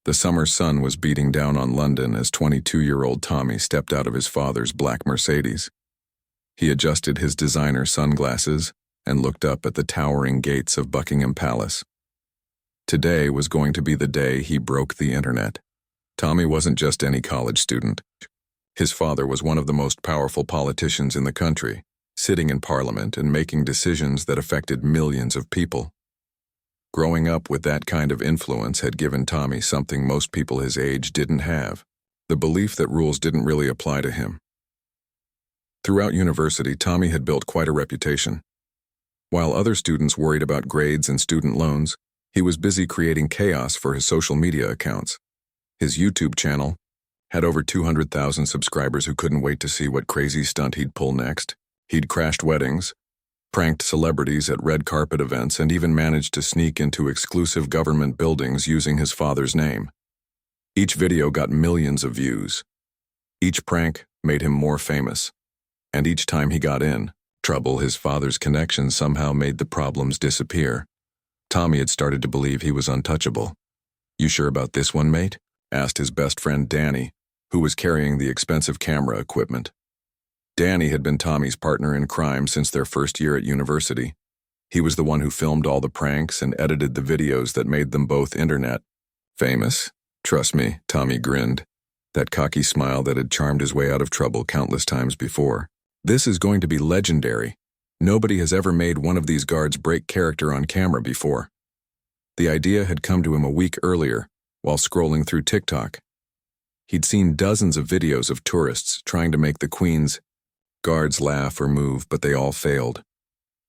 The summer sun was beating down on London as 22-year-old Tommy stepped out of his father's black Mercedes. He adjusted his designer sunglasses and looked up at the towering gates of Buckingham Palace. Today was going to be the day he broke the internet. Tommy wasn't just any college student. His father was one of the most powerful politicians in the country, sitting in Parliament and making decisions that affected millions of people. Growing up with that kind of influence had given Tommy something most people his age didn't have, the belief that rules didn't really apply to him. Throughout university, Tommy had built quite a reputation. While other students worried about grades and student loans, he was busy creating chaos for his social media accounts. His YouTube channel had over 200,000 subscribers who couldn't wait to see what crazy stunt he'd pull next. He'd crashed weddings, pranked celebrities at red carpet events, and even managed to sneak into exclusive government buildings using his father's name. Each video got millions of views. Each prank made him more famous. And each time he got in trouble, his father's connections somehow made the problems disappear. Tommy had started to believe he was untouchable. "You sure about this one, mate?" asked his best friend Danny, who was carrying the expensive camera equipment. Danny had been Tommy's partner in crime since their first year at university. He was the one who filmed all the pranks and edited the videos that made them both internet famous. "Trust me," Tommy grinned, that cocky smile that had charmed his way out of trouble countless times before. "This is going to be legendary. Nobody has ever made one of these guards break character on camera before." The idea had come to him a week earlier while scrolling through TikTok. He'd seen dozens of videos of tourists trying to make the Queen's guards laugh or move, but they all failed.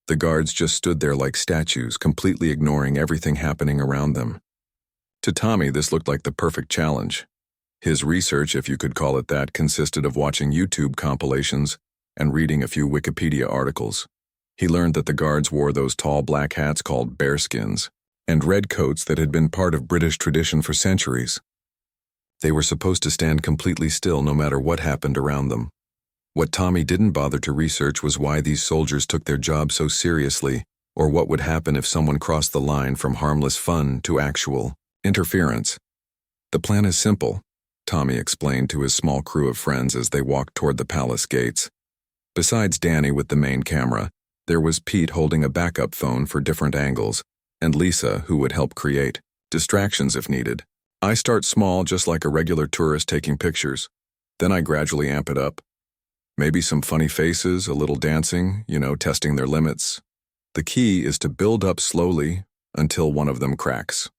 The guards just stood there like statues, completely ignoring everything happening around them. To Tommy, this looked like the perfect challenge. His research, if you could call it that, consisted of watching YouTube compilations and reading a few Wikipedia articles. He learned that the guards wore those tall black hats called bearskins and red coats that had been part of British tradition for centuries. They were supposed to stand completely still no matter what happened around them. What Tommy didn't bother to research was why these soldiers took their job so seriously, or what would happen if someone crossed the line from harmless fun to actual interference. "The plan is simple," Tommy explained to his small crew of friends as they walked toward the palace gates. Besides Danny with the main camera, there was Pete holding a backup phone for different angles, and Lisa, who would help create distractions if needed. "I start small, just like a regular tourist taking pictures. Then I gradually amp it up. Maybe some funny faces, a little dancing, testing their limits. The key is to build up slowly until one of them cracks."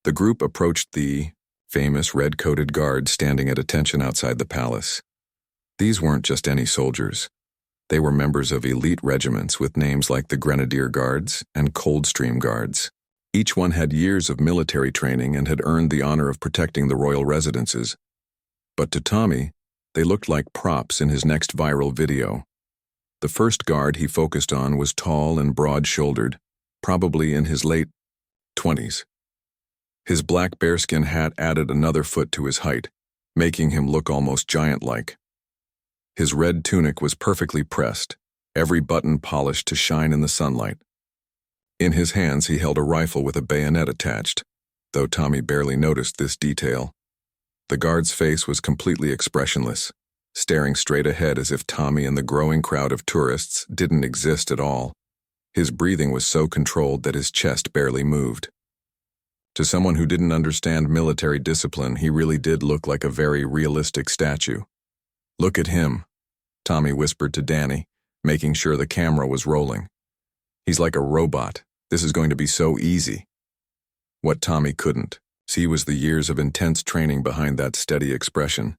The group approached the famous red-coated guards standing at attention outside the palace. These weren't just any soldiers. They were members of elite regiments with names like the Grenadier Guards and Coldstream Guards. Each one had years of military training and had earned the honor of protecting the royal residences. But to Tommy, they looked like props in his next viral video. The first guard he focused on was tall and broad-shouldered, probably in his late 20s. His black bearskin hat added another foot to his height, making him look almost giant-like. His red tunic was perfectly pressed, every button polished to shine in the sunlight. In his hands he held a rifle with a bayonet attached, though Tommy barely noticed this detail. The guard's face was completely expressionless, staring straight ahead as if Tommy and the growing crowd of tourists didn't exist at all. His breathing was so controlled that his chest barely moved. To someone who didn't understand military discipline, he really did look like a very realistic statue. "Look at him," Tommy whispered to Danny, making sure the camera was rolling. "He's like a robot. This is going to be so easy." What Tommy couldn't see was the years of intense training behind that steady expression.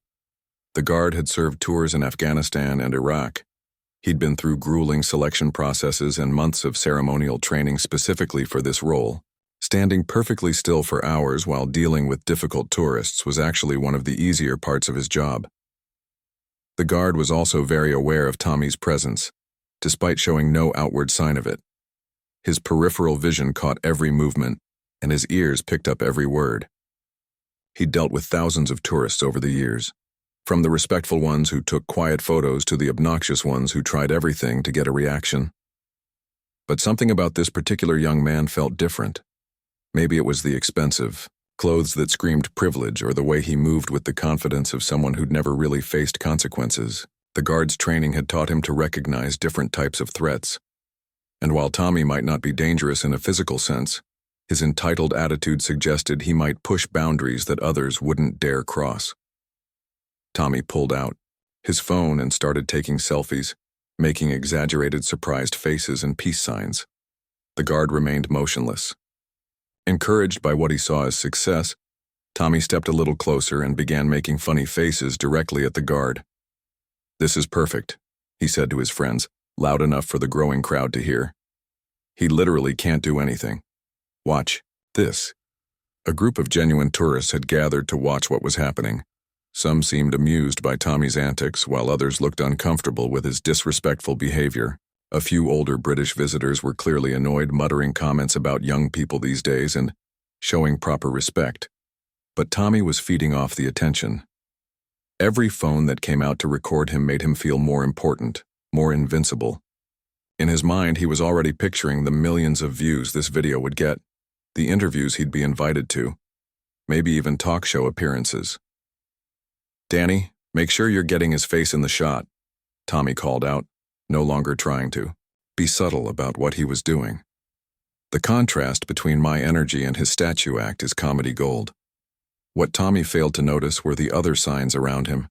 The guard had served tours in Afghanistan and Iraq. He'd been through grueling selection processes and months of ceremonial training specifically for this role. Standing perfectly still for hours while dealing with difficult tourists was actually one of the easier parts of his job. The guard was also very aware of Tommy's presence, despite showing no outward sign of it. His peripheral vision caught every movement, and his ears picked up every word. He'd dealt with thousands of tourists over the years, from the respectful ones who took quiet photos to the obnoxious ones who tried everything to get a reaction. But something about this particular young man felt different. Maybe it was the expensive, Clothes that screamed privilege, or the way he moved with the confidence of someone who'd never really faced consequences. The guard's training had taught him to recognize different types of threats. And while Tommy might not be dangerous in a physical sense, his entitled attitude suggested he might push boundaries that others wouldn't dare cross. Tommy pulled out his phone and started taking selfies, making exaggerated surprised faces and peace signs. The guard remained motionless. Encouraged by what he saw as success, Tommy stepped a little closer and began making funny faces directly at the guard. "This is perfect," he said to his friends, loud enough for the growing crowd to hear. "He literally can't do anything. Watch this." A group of genuine tourists had gathered to watch what was happening. Some seemed amused by Tommy's antics, while others looked uncomfortable with his disrespectful behavior. A few older British visitors were clearly annoyed, muttering comments about young people these days and showing proper respect. But Tommy was feeding off the attention. Every phone that came out to record him made him feel more important, more invincible. In his mind, he was already picturing the millions of views this video would get, the interviews he'd be invited to, maybe even talk show appearances. "Danny, make sure you're getting his face in the shot," Tommy called out, no longer trying to be subtle about what he was doing. The contrast between my energy and his statue act is comedy gold. What Tommy failed to notice were the other signs around him,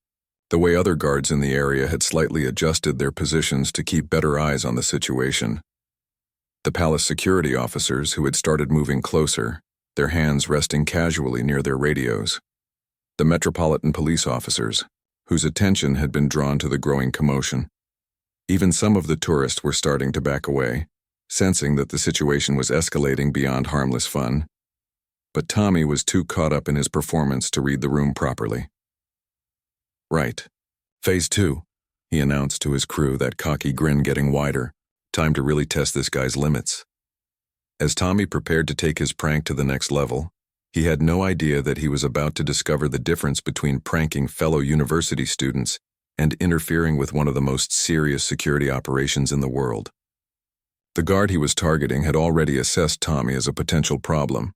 the way other guards in the area had slightly adjusted their positions to keep better eyes on the situation. The palace security officers who had started moving closer, their hands resting casually near their radios. The Metropolitan Police officers, whose attention had been drawn to the growing commotion. Even some of the tourists were starting to back away, sensing that the situation was escalating beyond harmless fun. But Tommy was too caught up in his performance to read the room properly. "Right. Phase 2, he announced to his crew, that cocky grin getting wider. Time to really test this guy's limits. As Tommy prepared to take his prank to the next level, he had no idea that he was about to discover the difference between pranking fellow university students and interfering with one of the most serious security operations in the world. The guard he was targeting had already assessed Tommy as a potential problem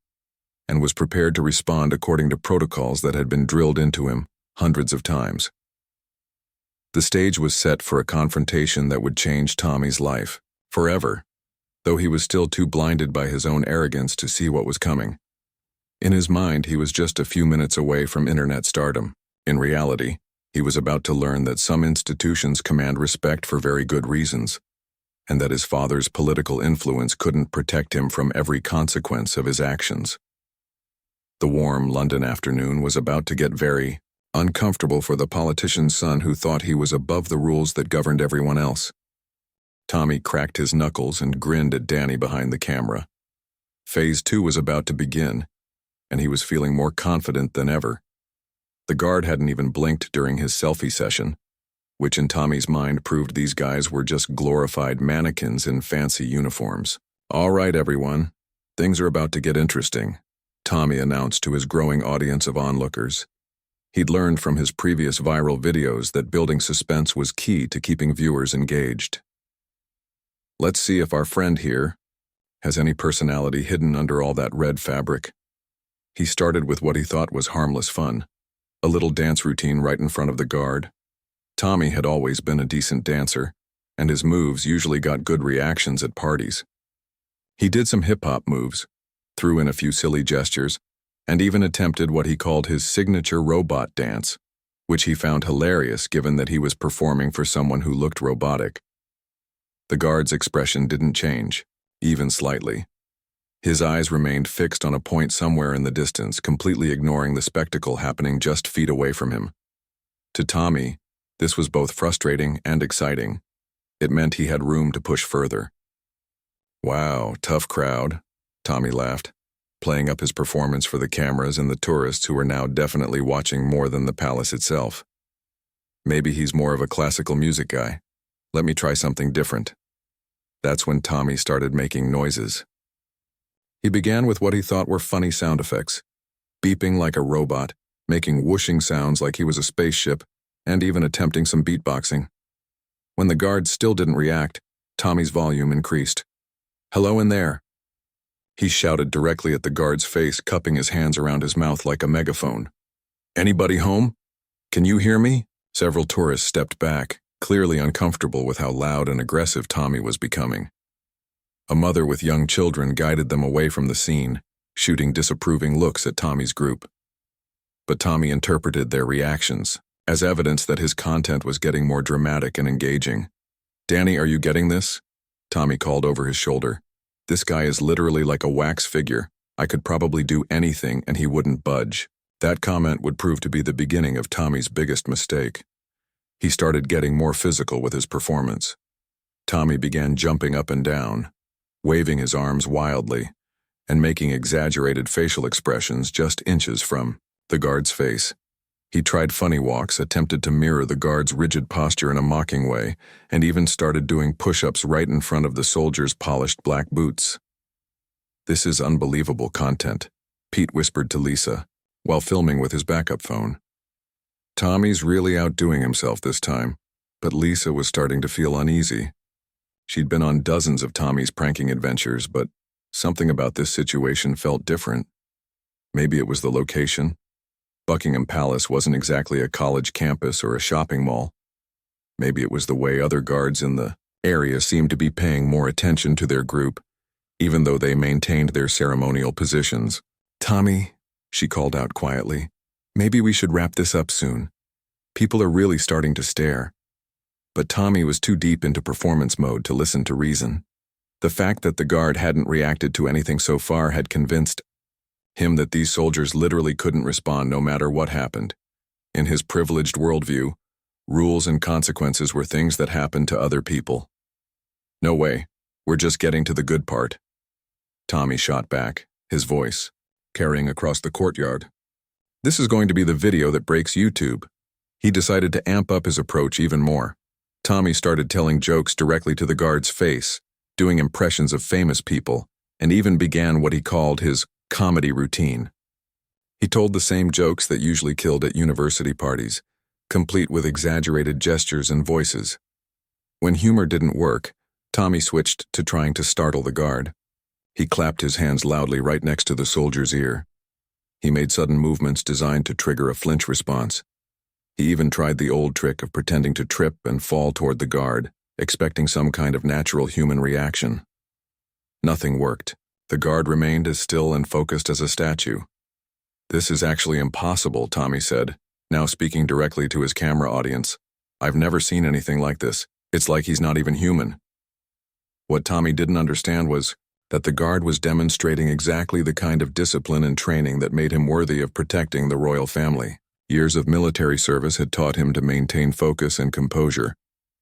and was prepared to respond according to protocols that had been drilled into him hundreds of times. The stage was set for a confrontation that would change Tommy's life forever, though he was still too blinded by his own arrogance to see what was coming. In his mind, he was just a few minutes away from internet stardom. In reality, he was about to learn that some institutions command respect for very good reasons, and that his father's political influence couldn't protect him from every consequence of his actions. The warm London afternoon was about to get very uncomfortable for the politician's son, who thought he was above the rules that governed everyone else. Tommy cracked his knuckles and grinned at Danny behind the camera. Phase 2 was about to begin, and he was feeling more confident than ever. The guard hadn't even blinked during his selfie session, which in Tommy's mind proved these guys were just glorified mannequins in fancy uniforms. "All right, everyone, things are about to get interesting," Tommy announced to his growing audience of onlookers. He'd learned from his previous viral videos that building suspense was key to keeping viewers engaged. "Let's see if our friend here has any personality hidden under all that red fabric." He started with what he thought was harmless fun, a little dance routine right in front of the guard. Tommy had always been a decent dancer, and his moves usually got good reactions at parties. He did some hip-hop moves, threw in a few silly gestures, and even attempted what he called his signature robot dance, which he found hilarious given that he was performing for someone who looked robotic. The guard's expression didn't change, even slightly. His eyes remained fixed on a point somewhere in the distance, completely ignoring the spectacle happening just feet away from him. To Tommy, this was both frustrating and exciting. It meant he had room to push further. "Wow, tough crowd," Tommy laughed, playing up his performance for the cameras and the tourists who were now definitely watching more than the palace itself. "Maybe he's more of a classical music guy. Let me try something different." That's when Tommy started making noises. He began with what he thought were funny sound effects, beeping like a robot, making whooshing sounds like he was a spaceship, and even attempting some beatboxing. When the guards still didn't react, Tommy's volume increased. "Hello in there." He shouted directly at the guard's face, cupping his hands around his mouth like a megaphone. "Anybody home? Can you hear me?" Several tourists stepped back, clearly uncomfortable with how loud and aggressive Tommy was becoming. A mother with young children guided them away from the scene, shooting disapproving looks at Tommy's group. But Tommy interpreted their reactions as evidence that his content was getting more dramatic and engaging. "Danny, are you getting this?" Tommy called over his shoulder. "This guy is literally like a wax figure. I could probably do anything and he wouldn't budge." That comment would prove to be the beginning of Tommy's biggest mistake. He started getting more physical with his performance. Tommy began jumping up and down, waving his arms wildly, and making exaggerated facial expressions just inches from the guard's face. He tried funny walks, attempted to mirror the guard's rigid posture in a mocking way, and even started doing push-ups right in front of the soldier's polished black boots. "This is unbelievable content," Pete whispered to Lisa, while filming with his backup phone. Tommy's really outdoing himself this time, but Lisa was starting to feel uneasy. She'd been on dozens of Tommy's pranking adventures, but something about this situation felt different. Maybe it was the location. Buckingham Palace wasn't exactly a college campus or a shopping mall. Maybe it was the way other guards in the area seemed to be paying more attention to their group, even though they maintained their ceremonial positions. "Tommy," she called out quietly, "maybe we should wrap this up soon. People are really starting to stare." But Tommy was too deep into performance mode to listen to reason. The fact that the guard hadn't reacted to anything so far had convinced him that these soldiers literally couldn't respond no matter what happened. In his privileged worldview, rules and consequences were things that happened to other people. "No way, we're just getting to the good part," Tommy shot back, his voice carrying across the courtyard. "This is going to be the video that breaks YouTube." He decided to amp up his approach even more. Tommy started telling jokes directly to the guard's face, doing impressions of famous people, and even began what he called his comedy routine. He told the same jokes that usually killed at university parties, complete with exaggerated gestures and voices. When humor didn't work, Tommy switched to trying to startle the guard. He clapped his hands loudly right next to the soldier's ear. He made sudden movements designed to trigger a flinch response. He even tried the old trick of pretending to trip and fall toward the guard, expecting some kind of natural human reaction. Nothing worked. The guard remained as still and focused as a statue. "This is actually impossible," Tommy said, now speaking directly to his camera audience. "I've never seen anything like this. It's like he's not even human." What Tommy didn't understand was that the guard was demonstrating exactly the kind of discipline and training that made him worthy of protecting the royal family. Years of military service had taught him to maintain focus and composure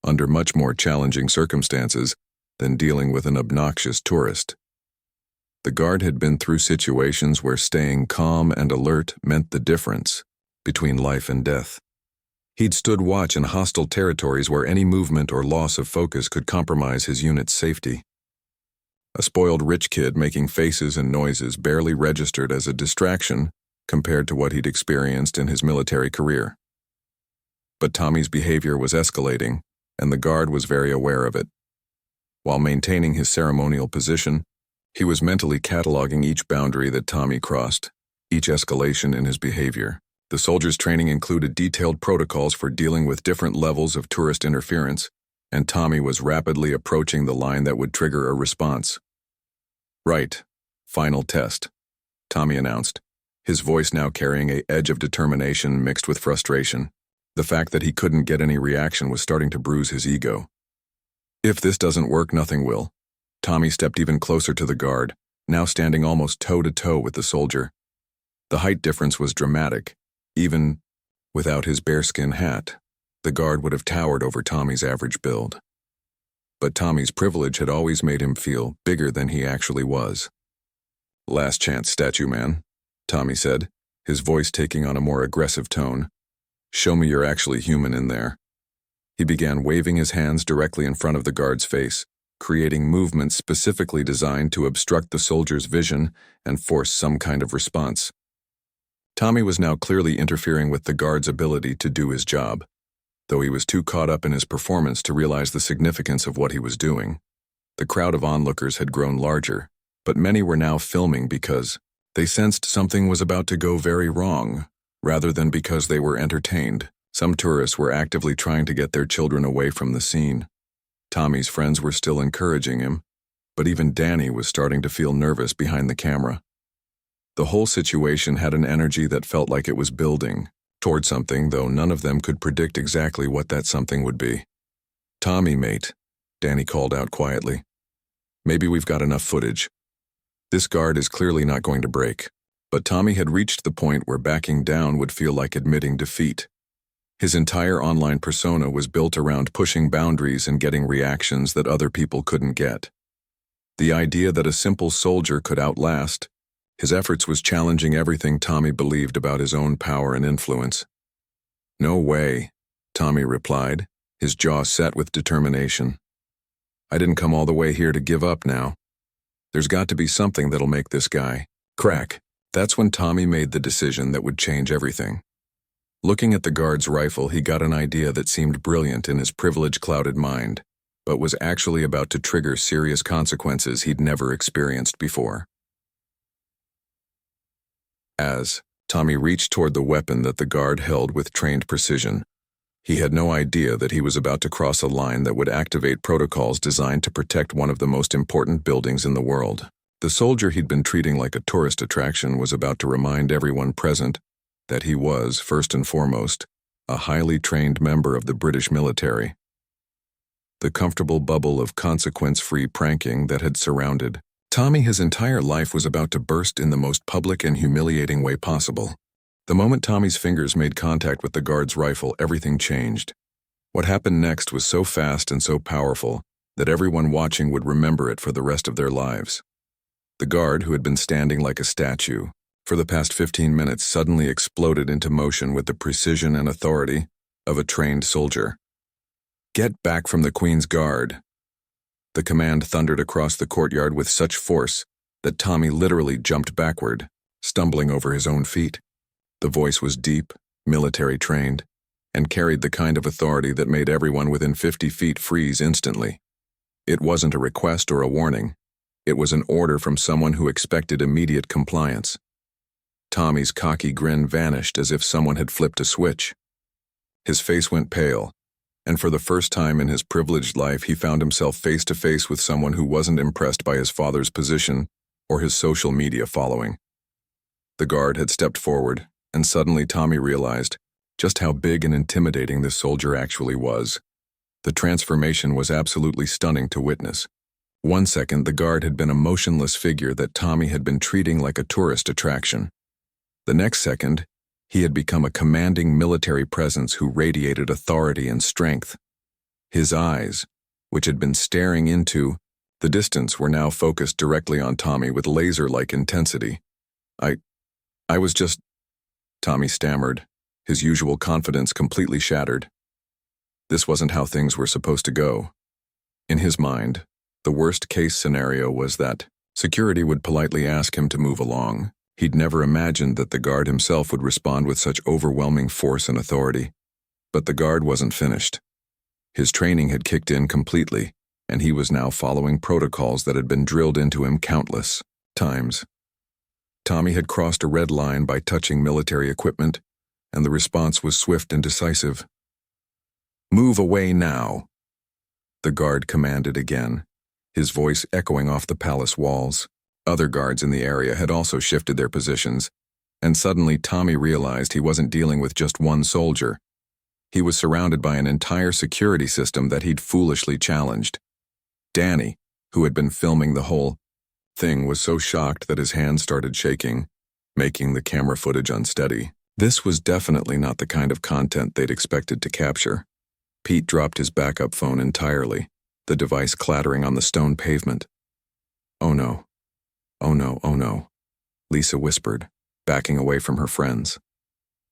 under much more challenging circumstances than dealing with an obnoxious tourist. The guard had been through situations where staying calm and alert meant the difference between life and death. He'd stood watch in hostile territories where any movement or loss of focus could compromise his unit's safety. A spoiled rich kid making faces and noises barely registered as a distraction compared to what he'd experienced in his military career. But Tommy's behavior was escalating, and the guard was very aware of it. While maintaining his ceremonial position, he was mentally cataloging each boundary that Tommy crossed, each escalation in his behavior. The soldiers' training included detailed protocols for dealing with different levels of tourist interference, and Tommy was rapidly approaching the line that would trigger a response. "Right. Final test," Tommy announced, his voice now carrying an edge of determination mixed with frustration. The fact that he couldn't get any reaction was starting to bruise his ego. "If this doesn't work, nothing will." Tommy stepped even closer to the guard, now standing almost toe-to-toe with the soldier. The height difference was dramatic. Even without his bearskin hat, the guard would have towered over Tommy's average build. But Tommy's privilege had always made him feel bigger than he actually was. "Last chance, statue man," Tommy said, his voice taking on a more aggressive tone. "Show me you're actually human in there." He began waving his hands directly in front of the guard's face, creating movements specifically designed to obstruct the soldier's vision and force some kind of response. Tommy was now clearly interfering with the guard's ability to do his job, though he was too caught up in his performance to realize the significance of what he was doing. The crowd of onlookers had grown larger, but many were now filming because they sensed something was about to go very wrong, rather than because they were entertained. Some tourists were actively trying to get their children away from the scene. Tommy's friends were still encouraging him, but even Danny was starting to feel nervous behind the camera. The whole situation had an energy that felt like it was building toward something, though none of them could predict exactly what that something would be. "Tommy, mate," Danny called out quietly. "Maybe we've got enough footage. This guard is clearly not going to break." But Tommy had reached the point where backing down would feel like admitting defeat. His entire online persona was built around pushing boundaries and getting reactions that other people couldn't get. The idea that a simple soldier could outlast his efforts was challenging everything Tommy believed about his own power and influence. "No way," Tommy replied, his jaw set with determination. "I didn't come all the way here to give up now. There's got to be something that'll make this guy crack." That's when Tommy made the decision that would change everything. Looking at the guard's rifle, he got an idea that seemed brilliant in his privilege-clouded mind, but was actually about to trigger serious consequences he'd never experienced before. As Tommy reached toward the weapon that the guard held with trained precision, he had no idea that he was about to cross a line that would activate protocols designed to protect one of the most important buildings in the world. The soldier he'd been treating like a tourist attraction was about to remind everyone present that he was, first and foremost, a highly trained member of the British military. The comfortable bubble of consequence-free pranking that had surrounded Tommy his entire life was about to burst in the most public and humiliating way possible. The moment Tommy's fingers made contact with the guard's rifle, everything changed. What happened next was so fast and so powerful that everyone watching would remember it for the rest of their lives. The guard, who had been standing like a statue for the past 15 minutes, suddenly exploded into motion with the precision and authority of a trained soldier. "Get back from the Queen's Guard." The command thundered across the courtyard with such force that Tommy literally jumped backward, stumbling over his own feet. The voice was deep, military-trained, and carried the kind of authority that made everyone within 50 feet freeze instantly. It wasn't a request or a warning. It was an order from someone who expected immediate compliance. Tommy's cocky grin vanished as if someone had flipped a switch. His face went pale, and for the first time in his privileged life he found himself face to face with someone who wasn't impressed by his father's position or his social media following. The guard had stepped forward, and suddenly Tommy realized just how big and intimidating this soldier actually was. The transformation was absolutely stunning to witness. One second, the guard had been a motionless figure that Tommy had been treating like a tourist attraction. The next second, he had become a commanding military presence who radiated authority and strength. His eyes, which had been staring into the distance, were now focused directly on Tommy with laser-like intensity. I was just... Tommy stammered, his usual confidence completely shattered. This wasn't how things were supposed to go. In his mind, the worst-case scenario was that security would politely ask him to move along. He'd never imagined that the guard himself would respond with such overwhelming force and authority. But the guard wasn't finished. His training had kicked in completely, and he was now following protocols that had been drilled into him countless times. Tommy had crossed a red line by touching military equipment, and the response was swift and decisive. "Move away now," the guard commanded again, his voice echoing off the palace walls. Other guards in the area had also shifted their positions, and suddenly Tommy realized he wasn't dealing with just one soldier. He was surrounded by an entire security system that he'd foolishly challenged. Danny, who had been filming the whole thing, was so shocked that his hands started shaking, making the camera footage unsteady. This was definitely not the kind of content they'd expected to capture. Pete dropped his backup phone entirely, the device clattering on the stone pavement. "Oh no. Oh no, oh no," Lisa whispered, backing away from her friends.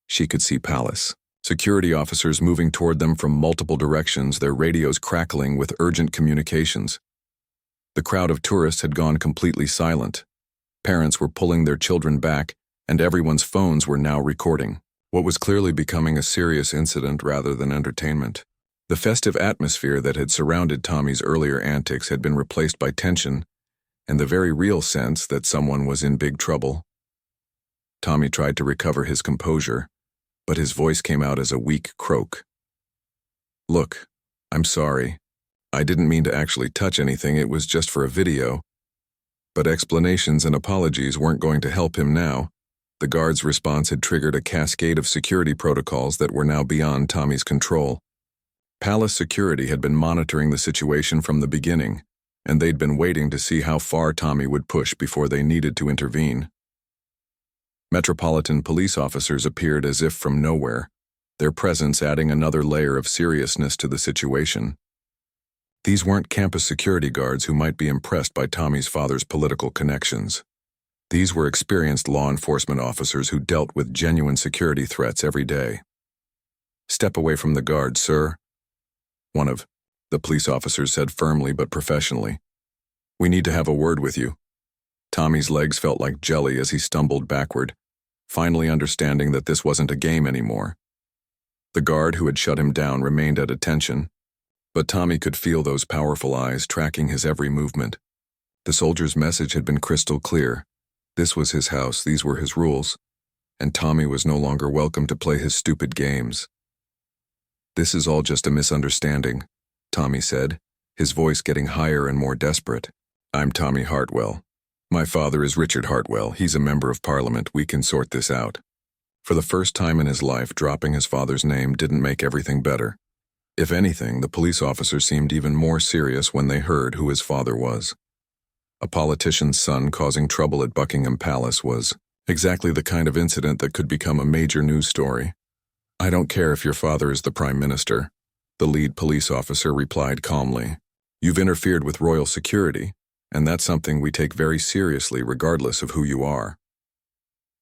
She could see Palace. Security officers moving toward them from multiple directions, their radios crackling with urgent communications. The crowd of tourists had gone completely silent. Parents were pulling their children back, and everyone's phones were now recording what was clearly becoming a serious incident rather than entertainment. The festive atmosphere that had surrounded Tommy's earlier antics had been replaced by tension and the very real sense that someone was in big trouble. Tommy tried to recover his composure, but his voice came out as a weak croak. "Look, I'm sorry. I didn't mean to actually touch anything, it was just for a video." But explanations and apologies weren't going to help him now. The guard's response had triggered a cascade of security protocols that were now beyond Tommy's control. Palace security had been monitoring the situation from the beginning, and they'd been waiting to see how far Tommy would push before they needed to intervene. Metropolitan police officers appeared as if from nowhere, their presence adding another layer of seriousness to the situation. These weren't campus security guards who might be impressed by Tommy's father's political connections. These were experienced law enforcement officers who dealt with genuine security threats every day. "Step away from the guard, sir," one of the police officers said firmly but professionally. "We need to have a word with you." Tommy's legs felt like jelly as he stumbled backward, finally understanding that this wasn't a game anymore. The guard who had shut him down remained at attention, but Tommy could feel those powerful eyes tracking his every movement. The soldier's message had been crystal clear. This was his house, these were his rules, and Tommy was no longer welcome to play his stupid games. "This is all just a misunderstanding," Tommy said, his voice getting higher and more desperate. "I'm Tommy Hartwell. My father is Richard Hartwell. He's a member of Parliament. We can sort this out." For the first time in his life, dropping his father's name didn't make everything better. If anything, the police officer seemed even more serious when they heard who his father was. A politician's son causing trouble at Buckingham Palace was exactly the kind of incident that could become a major news story. "I don't care if your father is the Prime Minister," the lead police officer replied calmly. "You've interfered with royal security, and that's something we take very seriously regardless of who you are."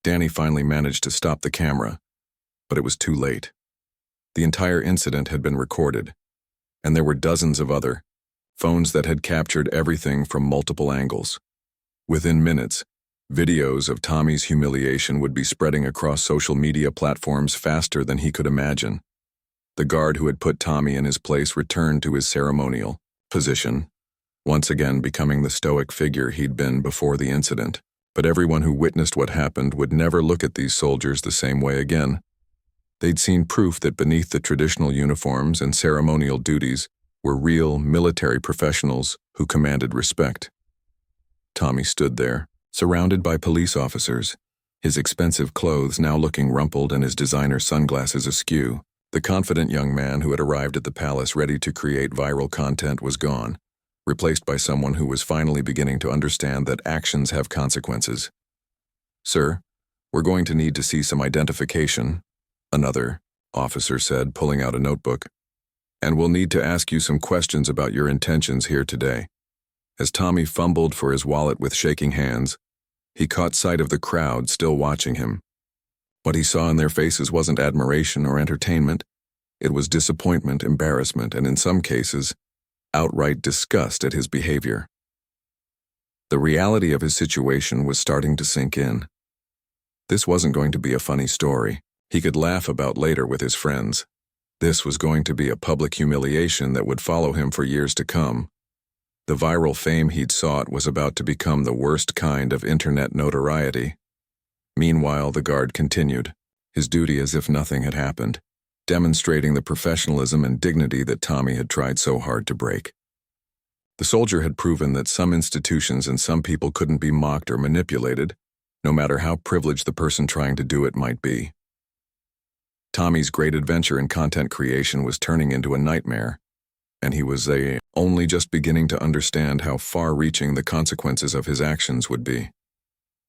Danny finally managed to stop the camera, but it was too late. The entire incident had been recorded, and there were dozens of other phones that had captured everything from multiple angles. Within minutes, videos of Tommy's humiliation would be spreading across social media platforms faster than he could imagine. The guard who had put Tommy in his place returned to his ceremonial position, once again becoming the stoic figure he'd been before the incident. But everyone who witnessed what happened would never look at these soldiers the same way again. They'd seen proof that beneath the traditional uniforms and ceremonial duties were real military professionals who commanded respect. Tommy stood there, surrounded by police officers, his expensive clothes now looking rumpled and his designer sunglasses askew. The confident young man who had arrived at the palace ready to create viral content was gone, replaced by someone who was finally beginning to understand that actions have consequences. "Sir, we're going to need to see some identification," another officer said, pulling out a notebook. "And we'll need to ask you some questions about your intentions here today." As Tommy fumbled for his wallet with shaking hands, he caught sight of the crowd still watching him. What he saw in their faces wasn't admiration or entertainment. It was disappointment, embarrassment, and in some cases, outright disgust at his behavior. The reality of his situation was starting to sink in. This wasn't going to be a funny story he could laugh about later with his friends. This was going to be a public humiliation that would follow him for years to come. The viral fame he'd sought was about to become the worst kind of internet notoriety. Meanwhile, the guard continued, his duty as if nothing had happened, demonstrating the professionalism and dignity that Tommy had tried so hard to break. The soldier had proven that some institutions and some people couldn't be mocked or manipulated, no matter how privileged the person trying to do it might be. Tommy's great adventure in content creation was turning into a nightmare, and he was only just beginning to understand how far-reaching the consequences of his actions would be.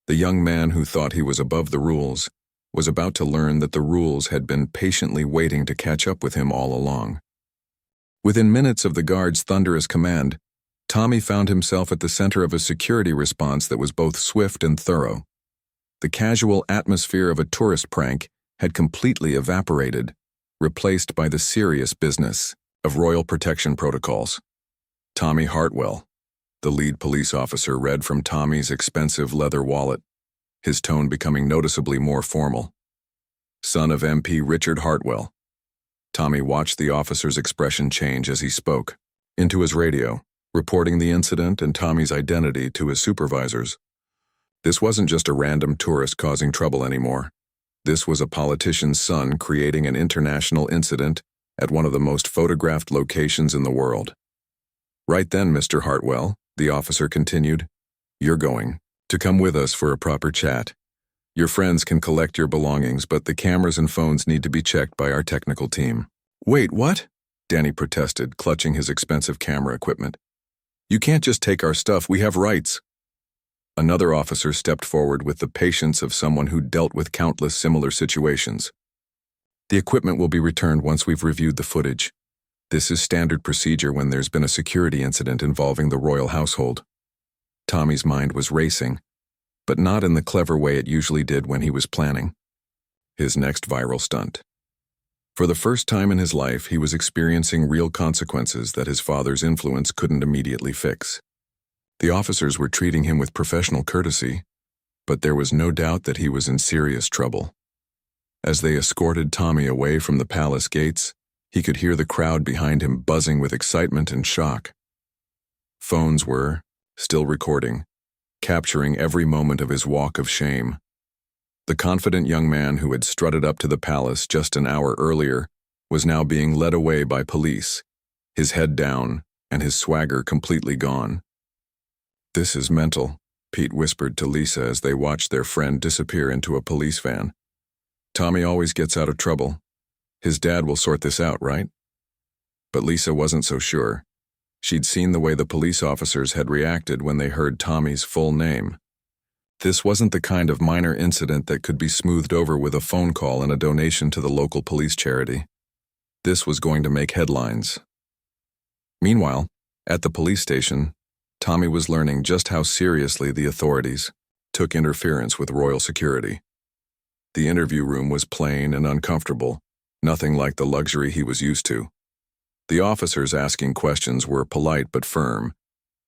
The young man who thought he was above the rules was about to learn that the rules had been patiently waiting to catch up with him all along. Within minutes of the guard's thunderous command, Tommy found himself at the center of a security response that was both swift and thorough. The casual atmosphere of a tourist prank had completely evaporated, replaced by the serious business of royal protection protocols. "Tommy Hartwell," the lead police officer read from Tommy's expensive leather wallet, his tone becoming noticeably more formal. "Son of MP Richard Hartwell." Tommy watched the officer's expression change as he spoke. Into his radio, reporting the incident and Tommy's identity to his supervisors. This wasn't just a random tourist causing trouble anymore. This was a politician's son creating an international incident at one of the most photographed locations in the world. Right then, Mr. Hartwell, the officer continued, you're going to come with us for a proper chat. Your friends can collect your belongings, but the cameras and phones need to be checked by our technical team. Wait, what? Danny protested, clutching his expensive camera equipment. You can't just take our stuff, we have rights. Another officer stepped forward with the patience of someone who dealt with countless similar situations. The equipment will be returned once we've reviewed the footage. This is standard procedure when there's been a security incident involving the royal household. Tommy's mind was racing, but not in the clever way it usually did when he was planning his next viral stunt. For the first time in his life, he was experiencing real consequences that his father's influence couldn't immediately fix. The officers were treating him with professional courtesy, but there was no doubt that he was in serious trouble. As they escorted Tommy away from the palace gates, he could hear the crowd behind him buzzing with excitement and shock. Phones were still recording, capturing every moment of his walk of shame. The confident young man who had strutted up to the palace just an hour earlier was now being led away by police, his head down and his swagger completely gone. This is mental, Pete whispered to Lisa as they watched their friend disappear into a police van. Tommy always gets out of trouble. His dad will sort this out, right? But Lisa wasn't so sure. She'd seen the way the police officers had reacted when they heard Tommy's full name. This wasn't the kind of minor incident that could be smoothed over with a phone call and a donation to the local police charity. This was going to make headlines. Meanwhile, at the police station, Tommy was learning just how seriously the authorities took interference with royal security. The interview room was plain and uncomfortable, nothing like the luxury he was used to. The officers asking questions were polite but firm,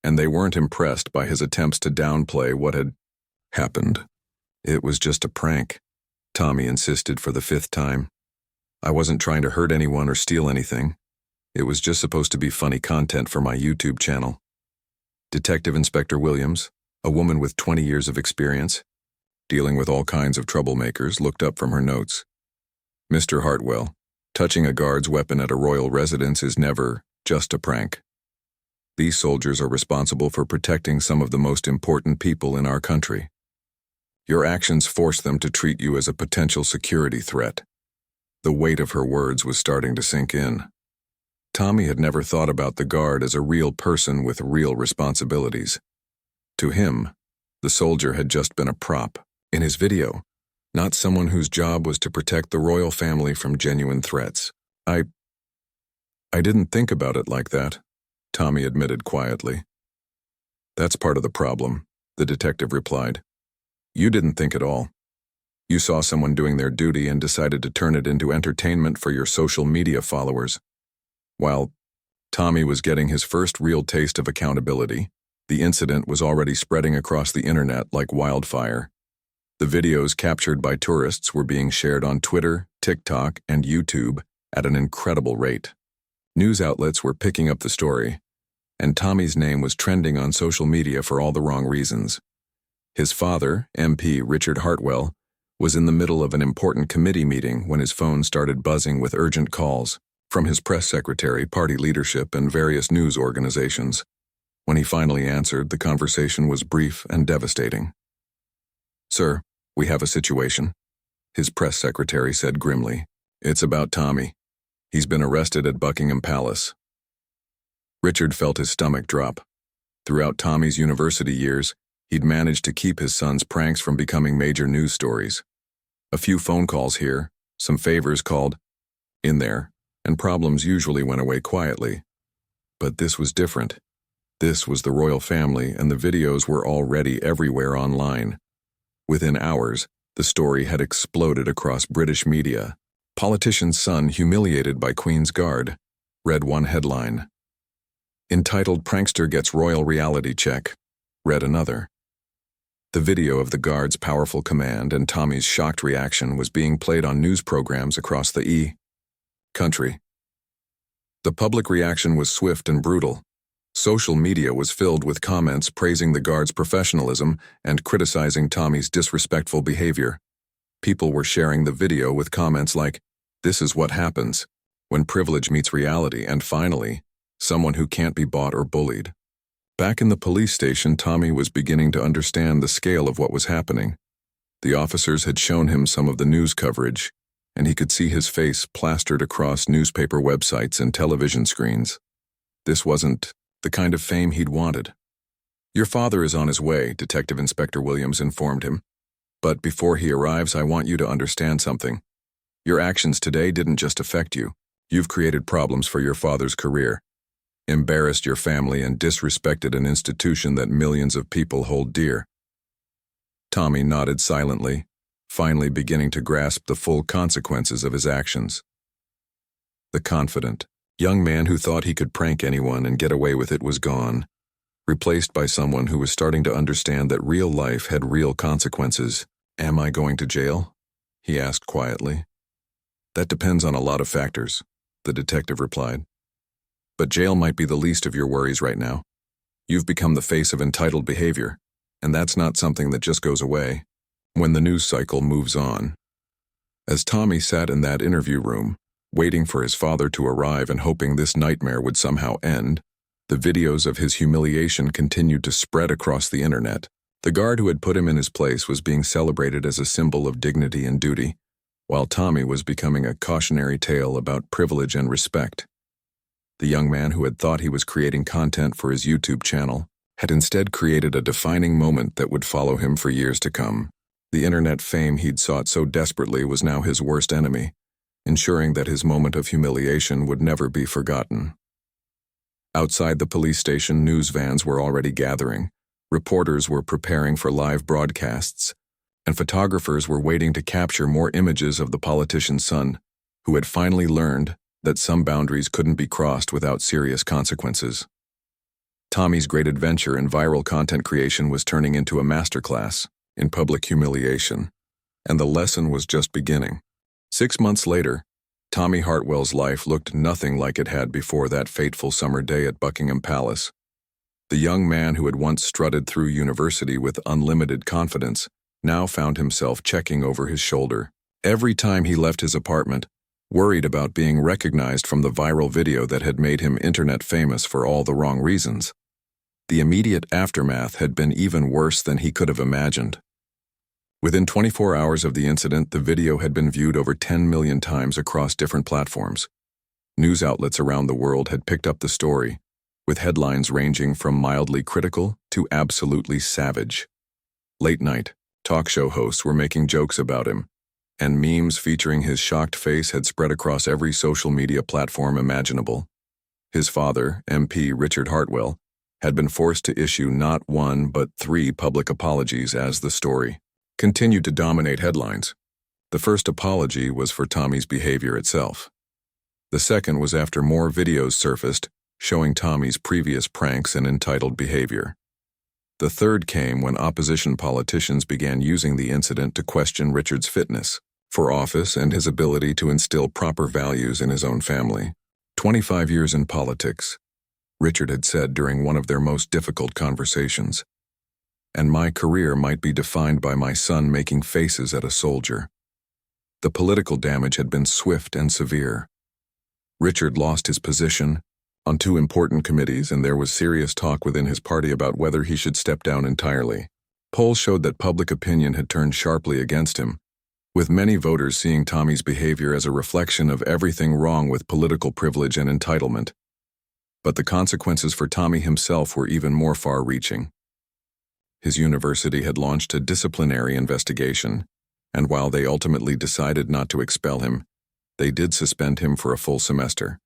and they weren't impressed by his attempts to downplay what had happened. It was just a prank, Tommy insisted for the 5th time. I wasn't trying to hurt anyone or steal anything. It was just supposed to be funny content for my YouTube channel. Detective Inspector Williams, a woman with 20 years of experience, dealing with all kinds of troublemakers, looked up from her notes. Mr. Hartwell, touching a guard's weapon at a royal residence is never just a prank. These soldiers are responsible for protecting some of the most important people in our country. Your actions force them to treat you as a potential security threat. The weight of her words was starting to sink in. Tommy had never thought about the guard as a real person with real responsibilities. To him, the soldier had just been a prop in his video, not someone whose job was to protect the royal family from genuine threats. I didn't think about it like that, Tommy admitted quietly. That's part of the problem, the detective replied. You didn't think at all. You saw someone doing their duty and decided to turn it into entertainment for your social media followers. While Tommy was getting his first real taste of accountability, the incident was already spreading across the internet like wildfire. The videos captured by tourists were being shared on Twitter, TikTok, and YouTube at an incredible rate. News outlets were picking up the story, and Tommy's name was trending on social media for all the wrong reasons. His father, MP Richard Hartwell, was in the middle of an important committee meeting when his phone started buzzing with urgent calls from his press secretary, party leadership, and various news organizations. When he finally answered, the conversation was brief and devastating. Sir, we have a situation, his press secretary said grimly. It's about Tommy. He's been arrested at Buckingham Palace. Richard felt his stomach drop. Throughout Tommy's university years, he'd managed to keep his son's pranks from becoming major news stories. A few phone calls here, some favors called in there, and problems usually went away quietly. But this was different. This was the royal family, and the videos were already everywhere online. Within hours, the story had exploded across British media. Politician's son humiliated by Queen's Guard, read one headline. Entitled Prankster Gets Royal Reality Check, read another. The video of the guard's powerful command and Tommy's shocked reaction was being played on news programs across the country. The public reaction was swift and brutal. Social media was filled with comments praising the guard's professionalism and criticizing Tommy's disrespectful behavior. People were sharing the video with comments like, "This is what happens when privilege meets reality," and finally, "Someone who can't be bought or bullied." Back in the police station, Tommy was beginning to understand the scale of what was happening. The officers had shown him some of the news coverage, and he could see his face plastered across newspaper websites and television screens. This wasn't the kind of fame he'd wanted. "Your father is on his way," Detective Inspector Williams informed him. "But before he arrives, I want you to understand something. Your actions today didn't just affect you. You've created problems for your father's career, embarrassed your family, and disrespected an institution that millions of people hold dear." Tommy nodded silently, finally beginning to grasp the full consequences of his actions. The confident, young man who thought he could prank anyone and get away with it was gone, replaced by someone who was starting to understand that real life had real consequences. "Am I going to jail?" he asked quietly. "That depends on a lot of factors," the detective replied. "But jail might be the least of your worries right now. You've become the face of entitled behavior, and that's not something that just goes away when the news cycle moves on." As Tommy sat in that interview room, waiting for his father to arrive and hoping this nightmare would somehow end, the videos of his humiliation continued to spread across the internet. The guard who had put him in his place was being celebrated as a symbol of dignity and duty, while Tommy was becoming a cautionary tale about privilege and respect. The young man who had thought he was creating content for his YouTube channel had instead created a defining moment that would follow him for years to come. The internet fame he'd sought so desperately was now his worst enemy, ensuring that his moment of humiliation would never be forgotten. Outside the police station, news vans were already gathering. Reporters were preparing for live broadcasts, and photographers were waiting to capture more images of the politician's son, who had finally learned that some boundaries couldn't be crossed without serious consequences. Tommy's great adventure in viral content creation was turning into a masterclass in public humiliation, and the lesson was just beginning. 6 months later, Tommy Hartwell's life looked nothing like it had before that fateful summer day at Buckingham Palace. The young man who had once strutted through university with unlimited confidence now found himself checking over his shoulder every time he left his apartment, worried about being recognized from the viral video that had made him internet famous for all the wrong reasons. The immediate aftermath had been even worse than he could have imagined. Within 24 hours of the incident, the video had been viewed over 10 million times across different platforms. News outlets around the world had picked up the story, with headlines ranging from mildly critical to absolutely savage. Late-night talk show hosts were making jokes about him, and memes featuring his shocked face had spread across every social media platform imaginable. His father, MP Richard Hartwell, had been forced to issue not one but 3 public apologies as the story continued to dominate headlines. The first apology was for Tommy's behavior itself. The second was after more videos surfaced showing Tommy's previous pranks and entitled behavior. The third came when opposition politicians began using the incident to question Richard's fitness for office and his ability to instill proper values in his own family. 25 years in politics, Richard had said during one of their most difficult conversations, "And my career might be defined by my son making faces at a soldier." The political damage had been swift and severe. Richard lost his position on 2 important committees, and there was serious talk within his party about whether he should step down entirely. Polls showed that public opinion had turned sharply against him, with many voters seeing Tommy's behavior as a reflection of everything wrong with political privilege and entitlement. But the consequences for Tommy himself were even more far-reaching. His university had launched a disciplinary investigation, and while they ultimately decided not to expel him, they did suspend him for a full semester.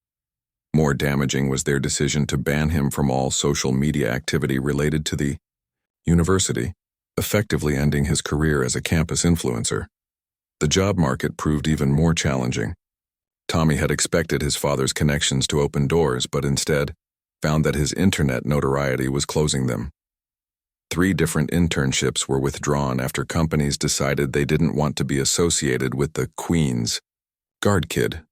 More damaging was their decision to ban him from all social media activity related to the university, effectively ending his career as a campus influencer. The job market proved even more challenging. Tommy had expected his father's connections to open doors, but instead found that his internet notoriety was closing them. 3 different internships were withdrawn after companies decided they didn't want to be associated with the Queen's guard kid.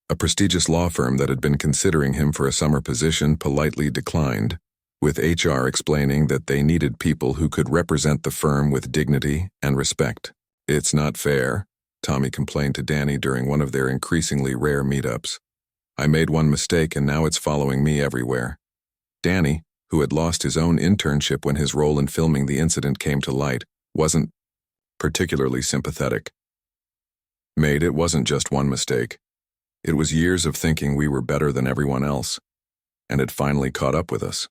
A prestigious law firm that had been considering him for a summer position politely declined, with HR explaining that they needed people who could represent the firm with dignity and respect. "It's not fair," Tommy complained to Danny during one of their increasingly rare meetups. "I made one mistake and now it's following me everywhere." Danny, who had lost his own internship when his role in filming the incident came to light, wasn't particularly sympathetic. "Mate, it wasn't just one mistake. It was years of thinking we were better than everyone else, and it finally caught up with us."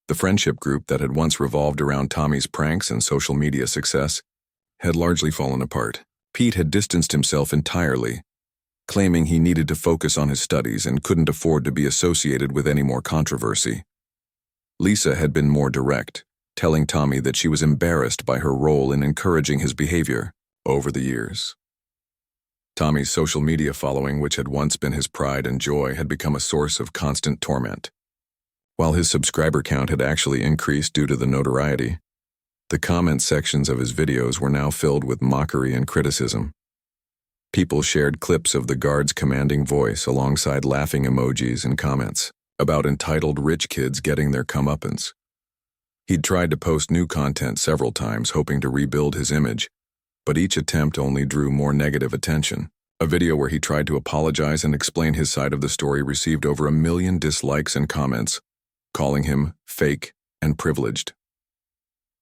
The friendship group that had once revolved around Tommy's pranks and social media success had largely fallen apart. Pete had distanced himself entirely, claiming he needed to focus on his studies and couldn't afford to be associated with any more controversy. Lisa had been more direct, telling Tommy that she was embarrassed by her role in encouraging his behavior over the years. Tommy's social media following, which had once been his pride and joy, had become a source of constant torment. While his subscriber count had actually increased due to the notoriety, the comment sections of his videos were now filled with mockery and criticism. People shared clips of the guard's commanding voice alongside laughing emojis and comments about entitled rich kids getting their comeuppance. He'd tried to post new content several times, hoping to rebuild his image, but each attempt only drew more negative attention. A video where he tried to apologize and explain his side of the story received over 1 million dislikes and comments, calling him fake and privileged.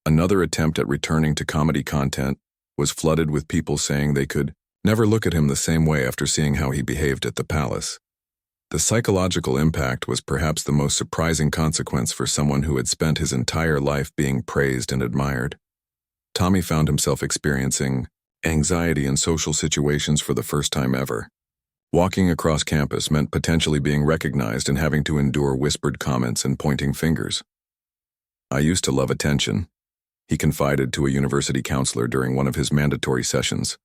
Another attempt at returning to comedy content was flooded with people saying they could never look at him the same way after seeing how he behaved at the palace. The psychological impact was perhaps the most surprising consequence for someone who had spent his entire life being praised and admired. Tommy found himself experiencing anxiety in social situations for the first time ever. Walking across campus meant potentially being recognized and having to endure whispered comments and pointing fingers. "I used to love attention," he confided to a university counselor during one of his mandatory sessions.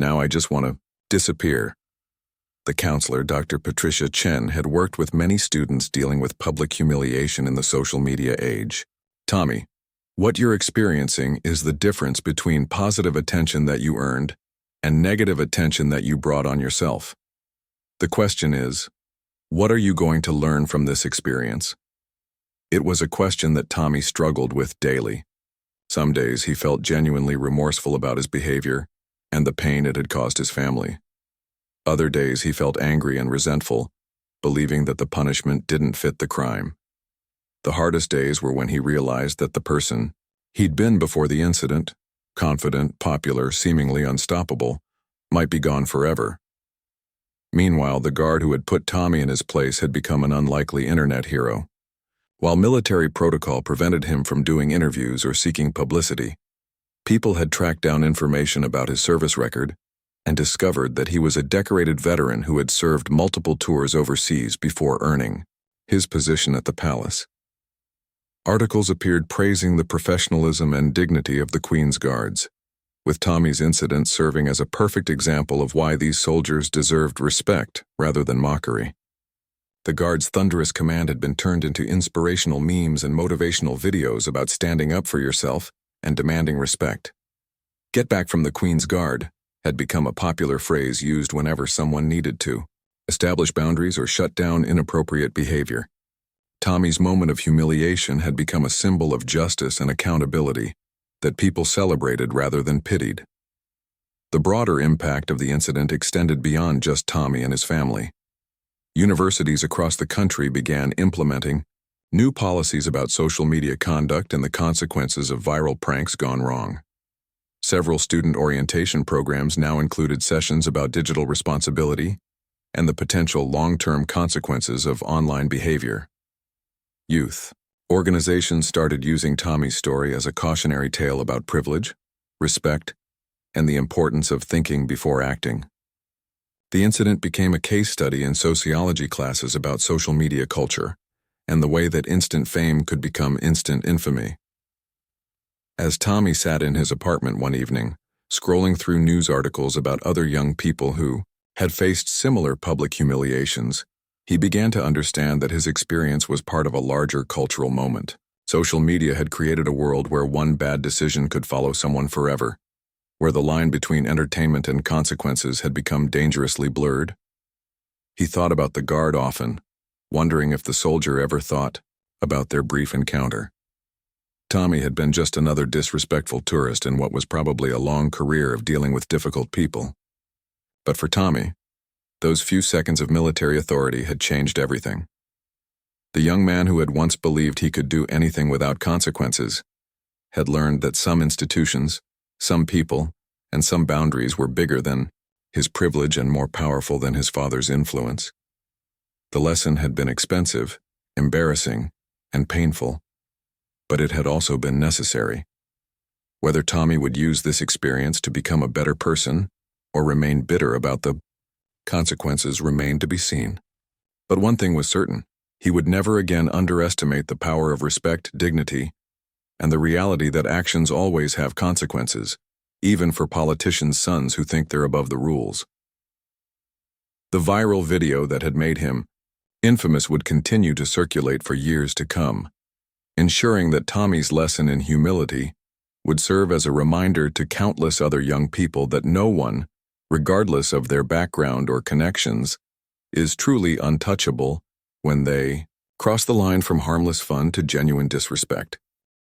"Now I just want to disappear." The counselor, Dr. Patricia Chen, had worked with many students dealing with public humiliation in the social media age. "Tommy, what you're experiencing is the difference between positive attention that you earned and negative attention that you brought on yourself. The question is, what are you going to learn from this experience?" It was a question that Tommy struggled with daily. Some days he felt genuinely remorseful about his behavior and the pain it had caused his family. Other days he felt angry and resentful, believing that the punishment didn't fit the crime. The hardest days were when he realized that the person he'd been before the incident, confident, popular, seemingly unstoppable, might be gone forever. Meanwhile, the guard who had put Tommy in his place had become an unlikely internet hero. While military protocol prevented him from doing interviews or seeking publicity, people had tracked down information about his service record and discovered that he was a decorated veteran who had served multiple tours overseas before earning his position at the palace. Articles appeared praising the professionalism and dignity of the Queen's Guards, with Tommy's incident serving as a perfect example of why these soldiers deserved respect rather than mockery. The Guards' thunderous command had been turned into inspirational memes and motivational videos about standing up for yourself and demanding respect. "Get back from the Queen's Guard" had become a popular phrase used whenever someone needed to establish boundaries or shut down inappropriate behavior. Tommy's moment of humiliation had become a symbol of justice and accountability that people celebrated rather than pitied. The broader impact of the incident extended beyond just Tommy and his family. Universities across the country began implementing new policies about social media conduct and the consequences of viral pranks gone wrong. Several student orientation programs now included sessions about digital responsibility and the potential long-term consequences of online behavior. Youth organizations started using Tommy's story as a cautionary tale about privilege, respect, and the importance of thinking before acting. The incident became a case study in sociology classes about social media culture and the way that instant fame could become instant infamy. As Tommy sat in his apartment one evening, scrolling through news articles about other young people who had faced similar public humiliations, he began to understand that his experience was part of a larger cultural moment. Social media had created a world where one bad decision could follow someone forever, where the line between entertainment and consequences had become dangerously blurred. He thought about the guard often, wondering if the soldier ever thought about their brief encounter. Tommy had been just another disrespectful tourist in what was probably a long career of dealing with difficult people. But for Tommy, those few seconds of military authority had changed everything. The young man who had once believed he could do anything without consequences had learned that some institutions, some people, and some boundaries were bigger than his privilege and more powerful than his father's influence. The lesson had been expensive, embarrassing, and painful, but it had also been necessary. Whether Tommy would use this experience to become a better person or remain bitter about the consequences remained to be seen. But one thing was certain: he would never again underestimate the power of respect, dignity, and the reality that actions always have consequences, even for politicians' sons who think they're above the rules. The viral video that had made him infamous would continue to circulate for years to come, ensuring that Tommy's lesson in humility would serve as a reminder to countless other young people that no one, regardless of their background or connections, is truly untouchable when they cross the line from harmless fun to genuine disrespect.